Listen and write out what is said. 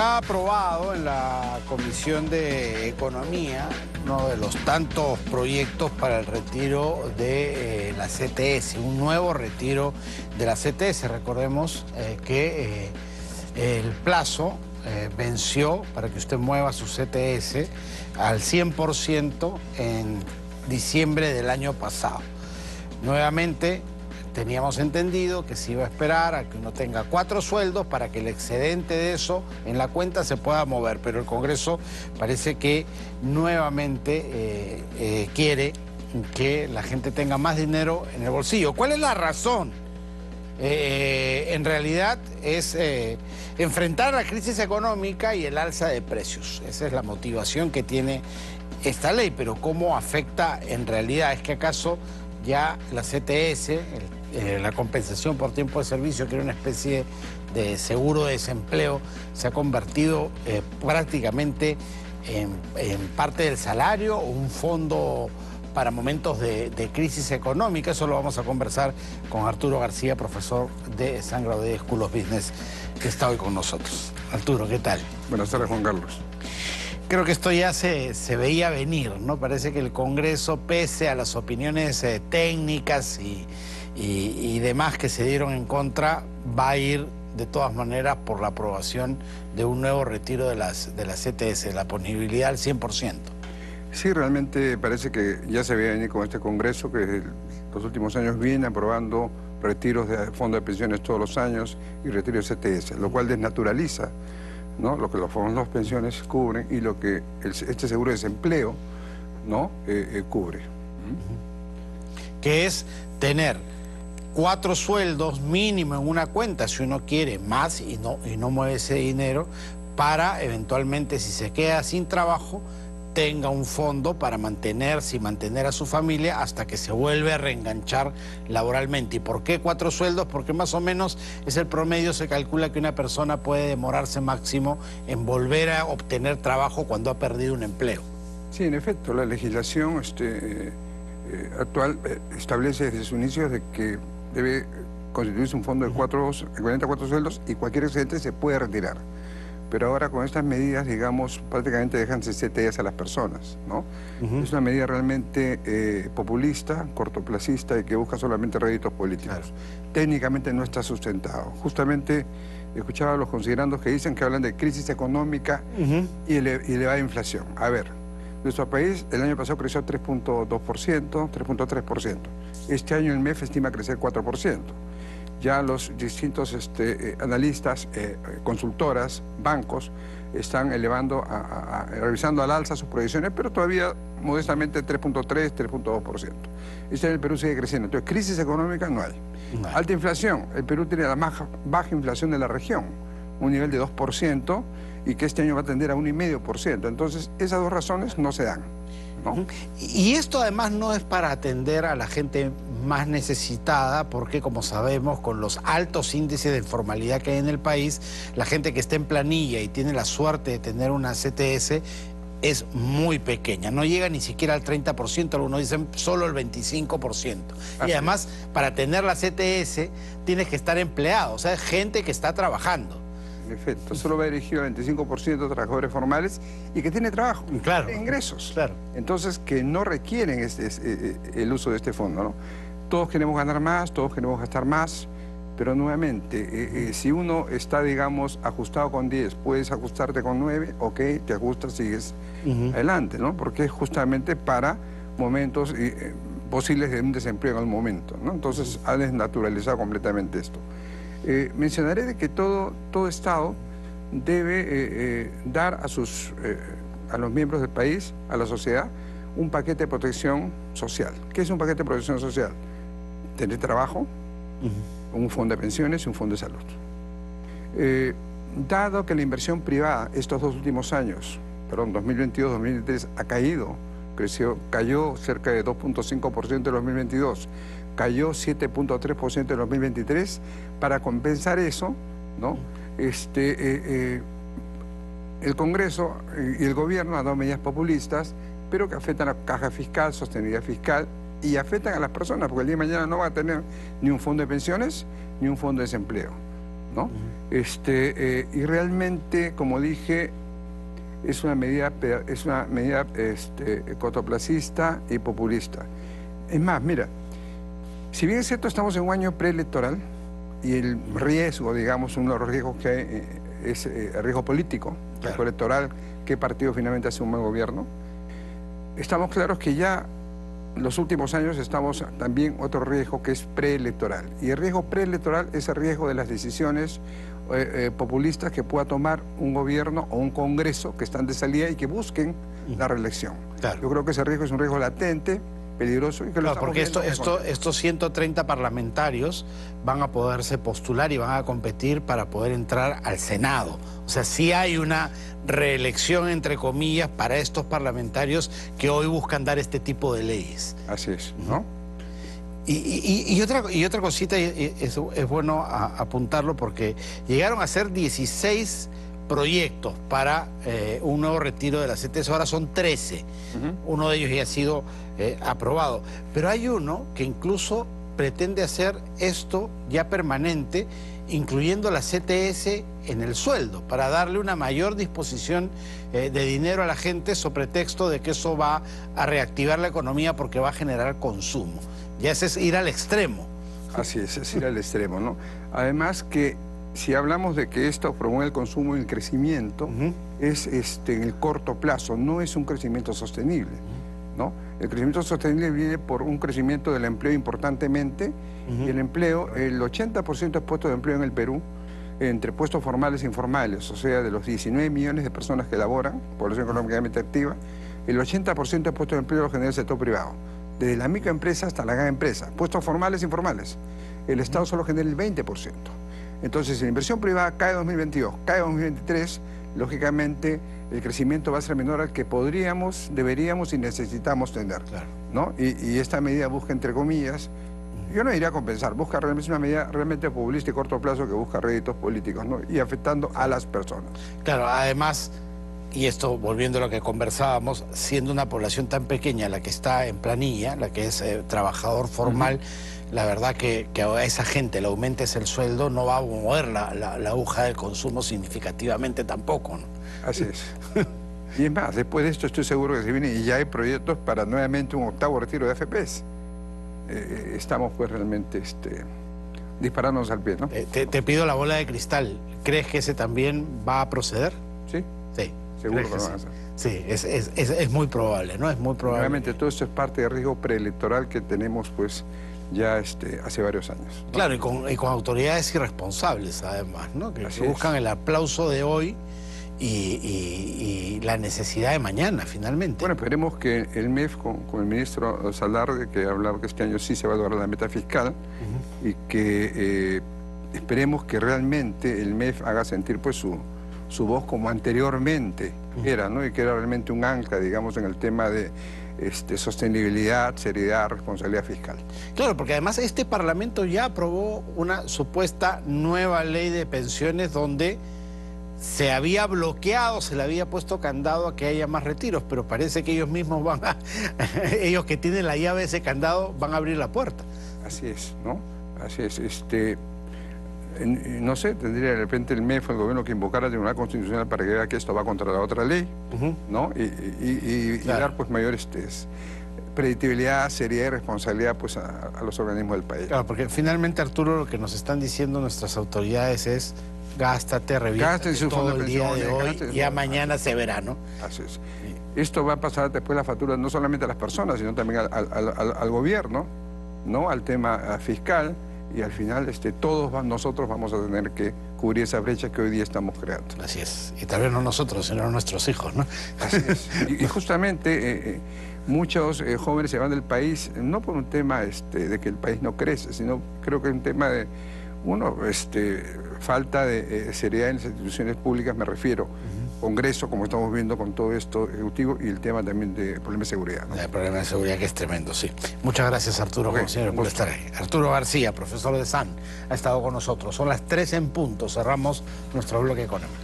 ha aprobado en la Comisión de Economía uno de los tantos proyectos para el retiro de la CTS, un nuevo retiro de la CTS. Recordemos que el plazo venció para que usted mueva su CTS al 100% en diciembre del año pasado. Nuevamente, teníamos entendido que se iba a esperar a que uno tenga 4 sueldos para que el excedente de eso en la cuenta se pueda mover, pero el Congreso parece que nuevamente quiere que la gente tenga más dinero en el bolsillo. ¿Cuál es la razón? En realidad es enfrentar la crisis económica y el alza de precios. Esa es la motivación que tiene esta ley, pero ¿cómo afecta en realidad? ¿Es que acaso ya la CTS, la compensación por tiempo de servicio, que era una especie de seguro de desempleo, se ha convertido prácticamente en parte del salario o un fondo para momentos de crisis económica? Eso lo vamos a conversar con Arturo García, profesor de San Gaudí School of Business, que está hoy con nosotros. Arturo, ¿qué tal? Buenas tardes, Juan Carlos. Creo que esto ya se veía venir, ¿no? Parece que el Congreso, pese a las opiniones técnicas y demás que se dieron en contra, va a ir de todas maneras por la aprobación de un nuevo retiro de la CTS, la ponibilidad al 100%. Sí, realmente parece que ya se veía venir con este Congreso, que en los últimos años viene aprobando retiros de fondos de pensiones todos los años y retiros de CTS, lo cual desnaturaliza, ¿no?, lo que los fondos de pensiones cubren y lo que este seguro de desempleo, ¿no?, cubre. Que es tener 4 sueldos mínimo en una cuenta, si uno quiere más y no mueve ese dinero, para eventualmente, si se queda sin trabajo, tenga un fondo para mantenerse y mantener a su familia hasta que se vuelve a reenganchar laboralmente. ¿Y por qué 4 sueldos? Porque más o menos es el promedio, se calcula que una persona puede demorarse máximo en volver a obtener trabajo cuando ha perdido un empleo. Sí, en efecto, la legislación actual establece desde sus inicios de que debe constituirse un fondo de 44 sueldos y cualquier excedente se puede retirar. Pero ahora con estas medidas, digamos, prácticamente dejan CTS a las personas, ¿no? Es una medida realmente populista, cortoplacista y que busca solamente réditos políticos. Claro. Técnicamente no está sustentado. Justamente escuchaba a los considerandos que dicen que hablan de crisis económica y elevada inflación. A ver, nuestro país el año pasado creció 3.2%, 3.3%. Este año el MEF estima crecer 4%. Ya los distintos analistas, consultoras, bancos, están elevando, revisando al alza sus proyecciones, pero todavía modestamente 3.3, 3.2%. Este año el Perú sigue creciendo. Entonces, crisis económica no hay. Alta inflación. El Perú tiene la más baja inflación de la región, un nivel de 2%, y que este año va a tender a 1,5%. Entonces, esas dos razones no se dan, ¿no? Y esto además no es para atender a la gente más necesitada, porque como sabemos, con los altos índices de informalidad que hay en el país, la gente que está en planilla y tiene la suerte de tener una CTS es muy pequeña, no llega ni siquiera al 30%, algunos dicen solo el 25%. Y además, para tener la CTS tienes que estar empleado, o sea, es gente que está trabajando. En efecto, solo va dirigido al 25% de trabajadores formales y que tiene trabajo, claro, tiene ingresos. Claro. Entonces, que no requieren el uso de este fondo, ¿no? Todos queremos ganar más, todos queremos gastar más, pero nuevamente, si uno está, digamos, ajustado con 10, puedes ajustarte con 9, ok, te ajustas, sigues adelante, ¿no? Porque es justamente para momentos posibles de un desempleo en algún momento, ¿no? Entonces, ha desnaturalizado completamente esto. Mencionaré de que todo Estado debe dar a los miembros del país, a la sociedad, un paquete de protección social. ¿Qué es un paquete de protección social? Tener trabajo, un fondo de pensiones y un fondo de salud. Dado que la inversión privada estos 2 últimos años, 2022-2023, ha caído, cayó cerca de 2.5% en 2022, cayó 7.3% en 2023, para compensar eso, ¿no? El Congreso y el Gobierno han dado medidas populistas, pero que afectan a la caja fiscal, sostenibilidad fiscal, y afectan a las personas, porque el día de mañana no van a tener ni un fondo de pensiones ni un fondo de desempleo, ¿no? Y realmente, como dije, es una medida cortoplacista y populista. Es más, mira, si bien es cierto, estamos en un año preelectoral y el riesgo, digamos, uno de los riesgos que hay es el riesgo político, el riesgo electoral, qué partido finalmente hace un buen gobierno, estamos claros que ya en los últimos años estamos también otro riesgo que es preelectoral. Y el riesgo preelectoral es el riesgo de las decisiones populistas que pueda tomar un gobierno o un congreso que están de salida y que busquen la reelección. Claro. Yo creo que ese riesgo es un riesgo latente, peligroso y que lo porque viendo estos 130 parlamentarios van a poderse postular y van a competir para poder entrar al Senado. O sea, sí hay una reelección, entre comillas, para estos parlamentarios que hoy buscan dar este tipo de leyes. Así es, ¿no? Y otra cosita, es bueno apuntarlo, porque llegaron a ser 16 proyectos para un nuevo retiro de la CTS, ahora son 13. Uno de ellos ya ha sido aprobado. Pero hay uno que incluso pretende hacer esto ya permanente, incluyendo la CTS en el sueldo, para darle una mayor disposición de dinero a la gente, sobre pretexto de que eso va a reactivar la economía porque va a generar consumo. Ya ese es ir al extremo. Así es ir al extremo, ¿no? Además que si hablamos de que esto promueve el consumo y el crecimiento, es en el corto plazo, no es un crecimiento sostenible, ¿no? El crecimiento sostenible viene por un crecimiento del empleo importantemente, y el empleo, el 80% de puestos de empleo en el Perú, entre puestos formales e informales, o sea, de los 19 millones de personas que laboran, población económicamente activa, el 80% de puestos de empleo lo genera el sector privado, desde la microempresa hasta la gran empresa, puestos formales e informales. El Estado solo genera el 20%. Entonces, si la inversión privada cae en 2022, cae en 2023, lógicamente el crecimiento va a ser menor al que podríamos, deberíamos y necesitamos tener, ¿no? Y esta medida busca, entre comillas, yo no diría compensar, busca realmente una medida realmente populista y corto plazo que busca réditos políticos, ¿no? Y afectando a las personas. Claro, además, y esto volviendo a lo que conversábamos, siendo una población tan pequeña la que está en planilla, la que es trabajador formal, la verdad que a esa gente le aumentes el sueldo no va a mover la aguja del consumo significativamente tampoco, ¿no? Así es. Y es más, después de esto estoy seguro que se viene y ya hay proyectos para nuevamente un octavo retiro de AFPs. Estamos pues realmente disparándonos al pie, ¿no? Te pido la bola de cristal. ¿Crees que ese también va a proceder? Sí. Sí. Seguro que lo van a hacer. Sí, es muy probable, ¿no? Es muy probable. Realmente todo esto es parte del riesgo preelectoral que tenemos pues ya hace varios años, ¿no? Claro, y con autoridades irresponsables además, ¿no? Que buscan el aplauso de hoy y la necesidad de mañana, finalmente. Bueno, esperemos que el MEF con el ministro Salarde, que ha hablado que este año sí se va a lograr la meta fiscal, y que esperemos que realmente el MEF haga sentir pues su voz como anteriormente era, ¿no? Y que era realmente un ancla, digamos, en el tema de sostenibilidad, seriedad, responsabilidad fiscal. Claro, porque además este Parlamento ya aprobó una supuesta nueva ley de pensiones donde se había bloqueado, se le había puesto candado a que haya más retiros, pero parece que ellos mismos ellos que tienen la llave de ese candado van a abrir la puerta. Así es, ¿no? Así es. No sé, tendría de repente el MEF, el gobierno, que invocar al Tribunal Constitucional para que vea que esto va contra la otra ley, ¿no? Y dar pues mayor predictibilidad, seriedad y responsabilidad pues a los organismos del país. Claro, porque finalmente, Arturo, lo que nos están diciendo nuestras autoridades es: gástate, reviértate todo el día de hoy, ya mañana se verá, ¿no? Así es. Esto va a pasar después la factura no solamente a las personas, sino también al gobierno, ¿no? Al tema fiscal, y al final todos nosotros vamos a tener que cubrir esa brecha que hoy día estamos creando. Así es. Y tal vez no nosotros, sino nuestros hijos, ¿no? Así es. Y justamente muchos jóvenes se van del país, no por un tema de que el país no crece, sino creo que es un tema de, falta de seriedad en las instituciones públicas, me refiero. Congreso, como estamos viendo con todo esto ejecutivo, y el tema también de problemas de seguridad, ¿no? El problema de seguridad, que es tremendo, sí. Muchas gracias, Arturo, como siempre, por estar ahí. Arturo García, profesor de SAN, ha estado con nosotros. Son las 3 en punto, cerramos nuestro bloque económico.